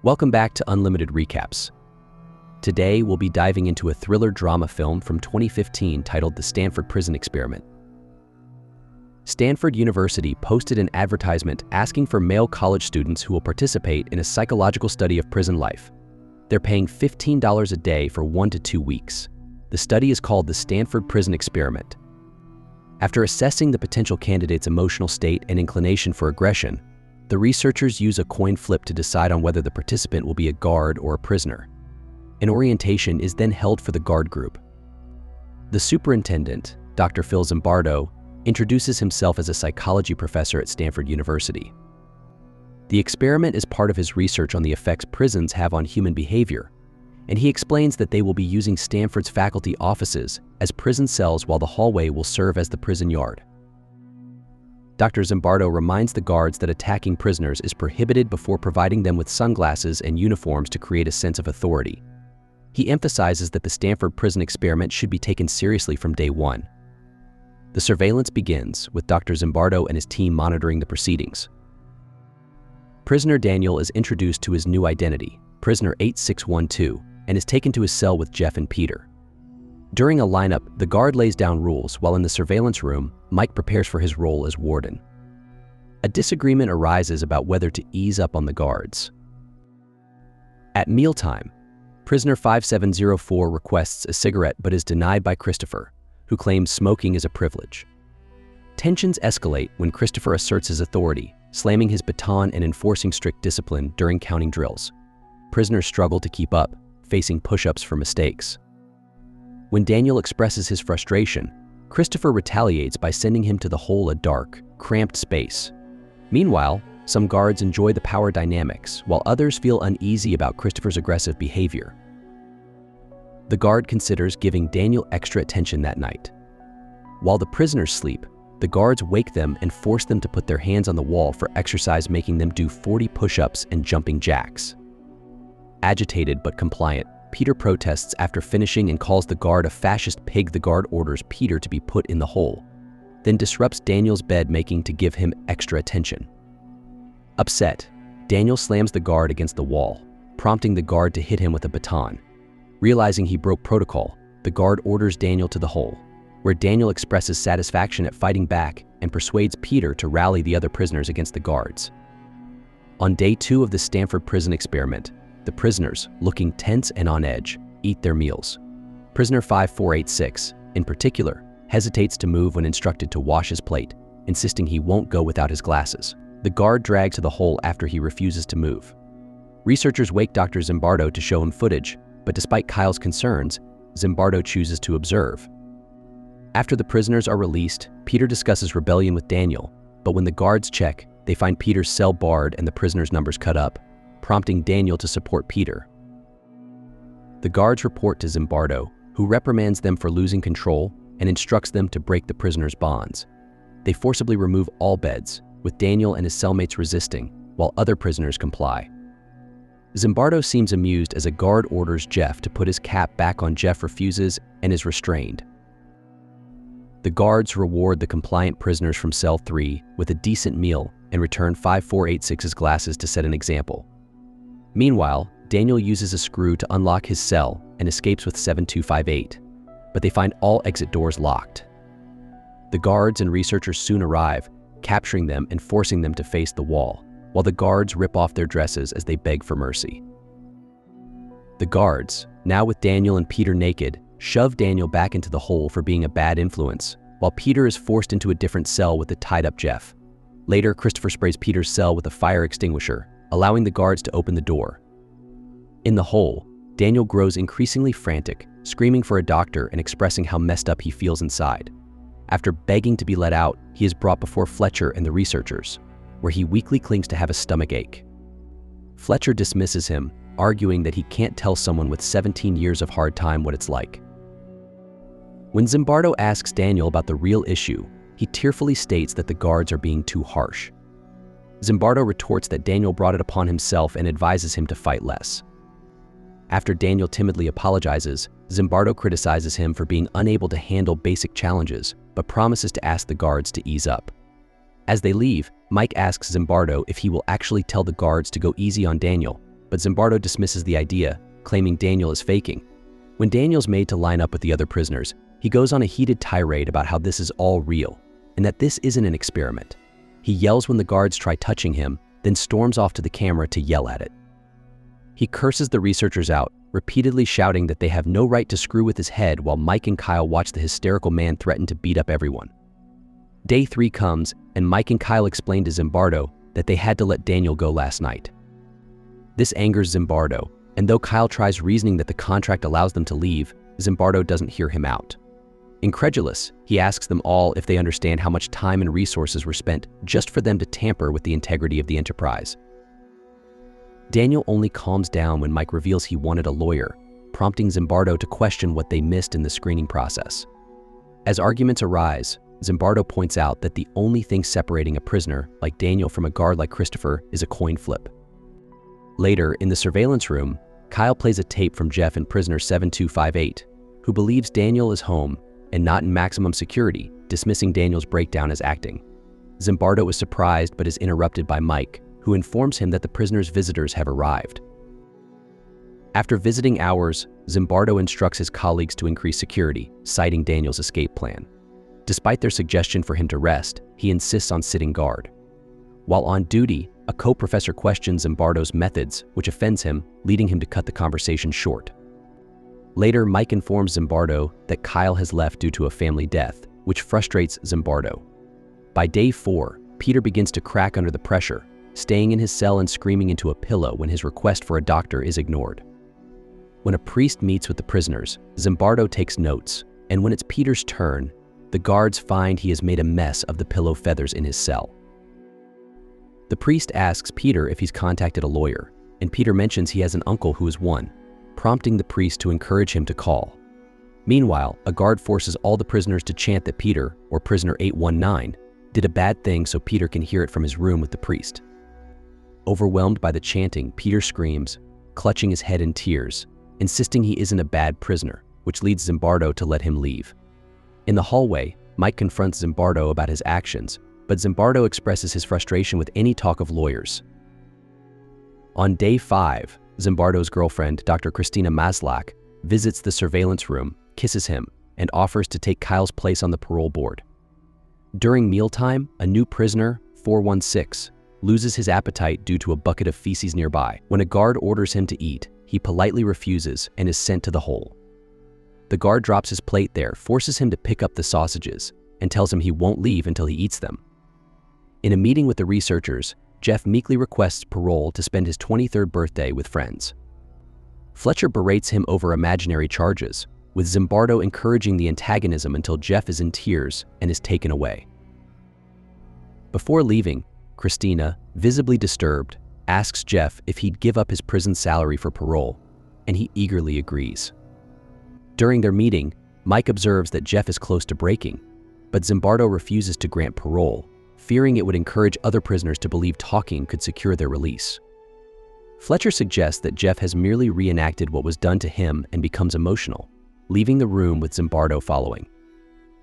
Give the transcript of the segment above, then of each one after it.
Welcome back to Unlimited Recaps. Today, we'll be diving into a thriller drama film from 2015 titled The Stanford Prison Experiment. Stanford University posted an advertisement asking for male college students who will participate in a psychological study of prison life. They're paying $15 a day for 1 to 2 weeks. The study is called the Stanford Prison Experiment. After assessing the potential candidate's emotional state and inclination for aggression, the researchers use a coin flip to decide on whether the participant will be a guard or a prisoner. An orientation is then held for the guard group. The superintendent, Dr. Phil Zimbardo, introduces himself as a psychology professor at Stanford University. The experiment is part of his research on the effects prisons have on human behavior, and he explains that they will be using Stanford's faculty offices as prison cells while the hallway will serve as the prison yard. Dr. Zimbardo reminds the guards that attacking prisoners is prohibited before providing them with sunglasses and uniforms to create a sense of authority. He emphasizes that the Stanford Prison Experiment should be taken seriously from day one. The surveillance begins with Dr. Zimbardo and his team monitoring the proceedings. Prisoner Daniel is introduced to his new identity, Prisoner 8612, and is taken to his cell with Jeff and Peter. During a lineup, the guard lays down rules, while in the surveillance room, Mike prepares for his role as warden. A disagreement arises about whether to ease up on the guards. At mealtime, Prisoner 5704 requests a cigarette but is denied by Christopher, who claims smoking is a privilege. Tensions escalate when Christopher asserts his authority, slamming his baton and enforcing strict discipline during counting drills. Prisoners struggle to keep up, facing push-ups for mistakes. When Daniel expresses his frustration, Christopher retaliates by sending him to the hole, a dark, cramped space. Meanwhile, some guards enjoy the power dynamics, while others feel uneasy about Christopher's aggressive behavior. The guard considers giving Daniel extra attention that night. While the prisoners sleep, the guards wake them and force them to put their hands on the wall for exercise, making them do 40 push-ups and jumping jacks. Agitated but compliant, Peter protests after finishing and calls the guard a fascist pig. The guard orders Peter to be put in the hole, then disrupts Daniel's bed making to give him extra attention. Upset, Daniel slams the guard against the wall, prompting the guard to hit him with a baton. Realizing he broke protocol, the guard orders Daniel to the hole, where Daniel expresses satisfaction at fighting back and persuades Peter to rally the other prisoners against the guards. On day 2 of the Stanford Prison Experiment, the prisoners, looking tense and on edge, eat their meals. Prisoner 5486, in particular, hesitates to move when instructed to wash his plate, insisting he won't go without his glasses. The guard drags to the hole after he refuses to move. Researchers wake Dr. Zimbardo to show him footage, but despite Kyle's concerns, Zimbardo chooses to observe. After the prisoners are released, Peter discusses rebellion with Daniel, but when the guards check, they find Peter's cell barred and the prisoners' numbers cut up, prompting Daniel to support Peter. The guards report to Zimbardo, who reprimands them for losing control and instructs them to break the prisoners' bonds. They forcibly remove all beds, with Daniel and his cellmates resisting, while other prisoners comply. Zimbardo seems amused as a guard orders Jeff to put his cap back on. Jeff refuses and is restrained. The guards reward the compliant prisoners from cell 3 with a decent meal and return 5486's glasses to set an example. Meanwhile, Daniel uses a screw to unlock his cell and escapes with 7258, but they find all exit doors locked. The guards and researchers soon arrive, capturing them and forcing them to face the wall, while the guards rip off their dresses as they beg for mercy. The guards, now with Daniel and Peter naked, shove Daniel back into the hole for being a bad influence, while Peter is forced into a different cell with the tied-up Jeff. Later, Christopher sprays Peter's cell with a fire extinguisher, allowing the guards to open the door. In the hole, Daniel grows increasingly frantic, screaming for a doctor and expressing how messed up he feels inside. After begging to be let out, he is brought before Fletcher and the researchers, where he weakly clings to have a stomachache. Fletcher dismisses him, arguing that he can't tell someone with 17 years of hard time what it's like. When Zimbardo asks Daniel about the real issue, he tearfully states that the guards are being too harsh. Zimbardo retorts that Daniel brought it upon himself and advises him to fight less. After Daniel timidly apologizes, Zimbardo criticizes him for being unable to handle basic challenges, but promises to ask the guards to ease up. As they leave, Mike asks Zimbardo if he will actually tell the guards to go easy on Daniel, but Zimbardo dismisses the idea, claiming Daniel is faking. When Daniel's made to line up with the other prisoners, he goes on a heated tirade about how this is all real, and that this isn't an experiment. He yells when the guards try touching him, then storms off to the camera to yell at it. He curses the researchers out, repeatedly shouting that they have no right to screw with his head, while Mike and Kyle watch the hysterical man threaten to beat up everyone. Day 3 comes, and Mike and Kyle explain to Zimbardo that they had to let Daniel go last night. This angers Zimbardo, and though Kyle tries reasoning that the contract allows them to leave, Zimbardo doesn't hear him out. Incredulous, he asks them all if they understand how much time and resources were spent just for them to tamper with the integrity of the enterprise. Daniel only calms down when Mike reveals he wanted a lawyer, prompting Zimbardo to question what they missed in the screening process. As arguments arise, Zimbardo points out that the only thing separating a prisoner like Daniel from a guard like Christopher is a coin flip. Later, in the surveillance room, Kyle plays a tape from Jeff in prisoner 7258, who believes Daniel is home and not in maximum security, dismissing Daniel's breakdown as acting. Zimbardo is surprised but is interrupted by Mike, who informs him that the prisoner's visitors have arrived. After visiting hours, Zimbardo instructs his colleagues to increase security, citing Daniel's escape plan. Despite their suggestion for him to rest, he insists on sitting guard. While on duty, a co-professor questions Zimbardo's methods, which offends him, leading him to cut the conversation short. Later, Mike informs Zimbardo that Kyle has left due to a family death, which frustrates Zimbardo. By day 4, Peter begins to crack under the pressure, staying in his cell and screaming into a pillow when his request for a doctor is ignored. When a priest meets with the prisoners, Zimbardo takes notes, and when it's Peter's turn, the guards find he has made a mess of the pillow feathers in his cell. The priest asks Peter if he's contacted a lawyer, and Peter mentions he has an uncle who is one, prompting the priest to encourage him to call. Meanwhile, a guard forces all the prisoners to chant that Peter, or prisoner 819, did a bad thing so Peter can hear it from his room with the priest. Overwhelmed by the chanting, Peter screams, clutching his head in tears, insisting he isn't a bad prisoner, which leads Zimbardo to let him leave. In the hallway, Mike confronts Zimbardo about his actions, but Zimbardo expresses his frustration with any talk of lawyers. On day 5, Zimbardo's girlfriend, Dr. Christina Maslach, visits the surveillance room, kisses him, and offers to take Kyle's place on the parole board. During mealtime, a new prisoner, 416, loses his appetite due to a bucket of feces nearby. When a guard orders him to eat, he politely refuses and is sent to the hole. The guard drops his plate there, forces him to pick up the sausages, and tells him he won't leave until he eats them. In a meeting with the researchers, Jeff meekly requests Parole to spend his 23rd birthday with friends. Fletcher berates him over imaginary charges, with Zimbardo encouraging the antagonism until Jeff is in tears and is taken away. Before leaving, Christina, visibly disturbed, asks Jeff if he'd give up his prison salary for Parole, and he eagerly agrees. During their meeting, Mike observes that Jeff is close to breaking, but Zimbardo refuses to grant parole, fearing it would encourage other prisoners to believe talking could secure their release. Fletcher suggests that Jeff has merely reenacted what was done to him and becomes emotional, leaving the room with Zimbardo following.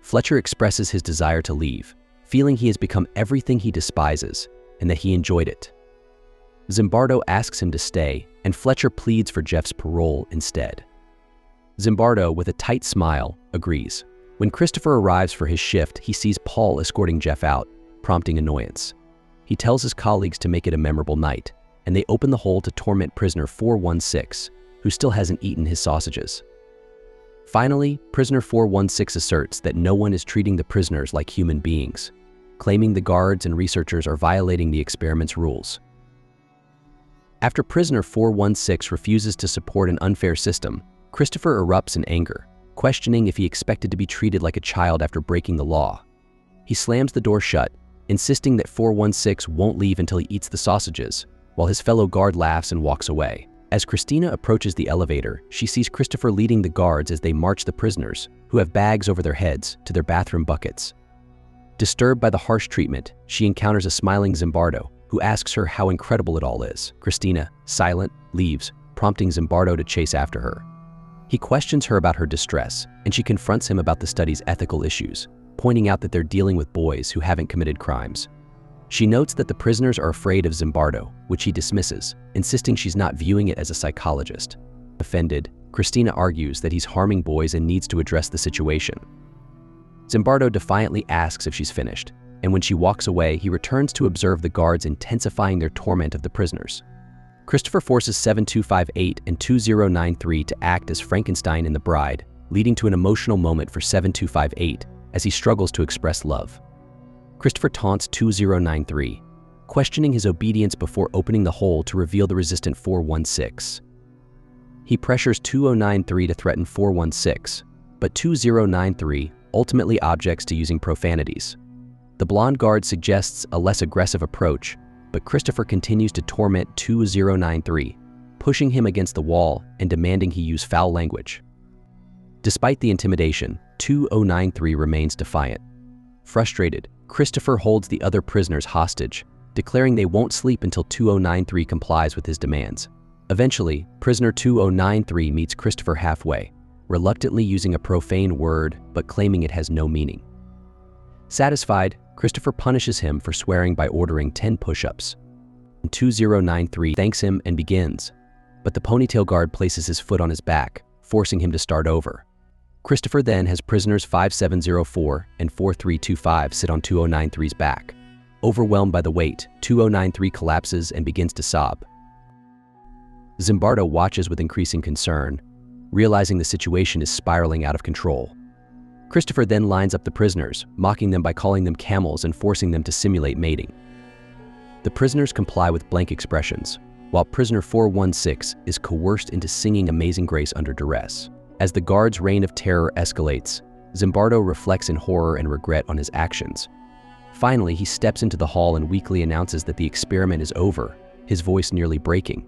Fletcher expresses his desire to leave, feeling he has become everything he despises and that he enjoyed it. Zimbardo asks him to stay, and Fletcher pleads for Jeff's parole instead. Zimbardo, with a tight smile, agrees. When Christopher arrives for his shift, he sees Paul escorting Jeff out, prompting annoyance. He tells his colleagues to make it a memorable night, and they open the hole to torment prisoner 416, who still hasn't eaten his sausages. Finally, prisoner 416 asserts that no one is treating the prisoners like human beings, claiming the guards and researchers are violating the experiment's rules. After prisoner 416 refuses to support an unfair system, Christopher erupts in anger, questioning if he expected to be treated like a child after breaking the law. He slams the door shut, insisting that 416 won't leave until he eats the sausages, while his fellow guard laughs and walks away. As Christina approaches the elevator, she sees Christopher leading the guards as they march the prisoners, who have bags over their heads, to their bathroom buckets. Disturbed by the harsh treatment, she encounters a smiling Zimbardo, who asks her how incredible it all is. Christina, silent, leaves, prompting Zimbardo to chase after her. He questions her about her distress, and she confronts him about the study's ethical issues, pointing out that they're dealing with boys who haven't committed crimes. She notes that the prisoners are afraid of Zimbardo, which he dismisses, insisting she's not viewing it as a psychologist. Offended, Christina argues that he's harming boys and needs to address the situation. Zimbardo defiantly asks if she's finished, and when she walks away, he returns to observe the guards intensifying their torment of the prisoners. Christopher forces 7258 and 2093 to act as Frankenstein and the bride, leading to an emotional moment for 7258 as he struggles to express love. Christopher taunts 2093, questioning his obedience before opening the hole to reveal the resistant 416. He pressures 2093 to threaten 416, but 2093 ultimately objects to using profanities. The blonde guard suggests a less aggressive approach, but Christopher continues to torment 2093, pushing him against the wall and demanding he use foul language. Despite the intimidation, 2093 remains defiant. Frustrated, Christopher holds the other prisoners hostage, declaring they won't sleep until 2093 complies with his demands. Eventually, prisoner 2093 meets Christopher halfway, reluctantly using a profane word but claiming it has no meaning. Satisfied, Christopher punishes him for swearing by ordering 10 push-ups. 2093 thanks him and begins, but the ponytail guard places his foot on his back, forcing him to start over. Christopher then has prisoners 5704 and 4325 sit on 2093's back. Overwhelmed by the weight, 2093 collapses and begins to sob. Zimbardo watches with increasing concern, realizing the situation is spiraling out of control. Christopher then lines up the prisoners, mocking them by calling them camels and forcing them to simulate mating. The prisoners comply with blank expressions, while prisoner 416 is coerced into singing Amazing Grace under duress. As the guard's reign of terror escalates, Zimbardo reflects in horror and regret on his actions. Finally, he steps into the hall and weakly announces that the experiment is over, his voice nearly breaking.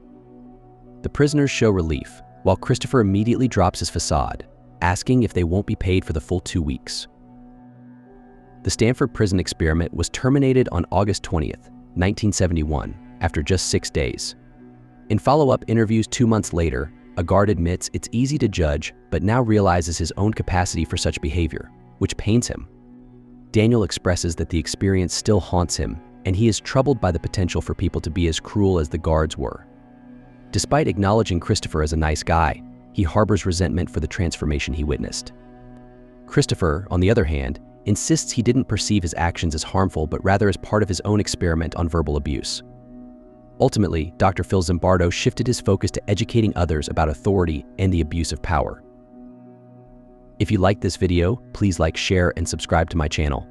The prisoners show relief, while Christopher immediately drops his facade, asking if they won't be paid for the full 2 weeks. The Stanford prison experiment was terminated on August 20th, 1971, after just 6 days. In follow-up interviews 2 months later, a guard admits it's easy to judge, but now realizes his own capacity for such behavior, which pains him. Daniel expresses that the experience still haunts him, and he is troubled by the potential for people to be as cruel as the guards were. Despite acknowledging Christopher as a nice guy, he harbors resentment for the transformation he witnessed. Christopher, on the other hand, insists he didn't perceive his actions as harmful but rather as part of his own experiment on verbal abuse. Ultimately, Dr. Phil Zimbardo shifted his focus to educating others about authority and the abuse of power. If you liked this video, please like, share, and subscribe to my channel.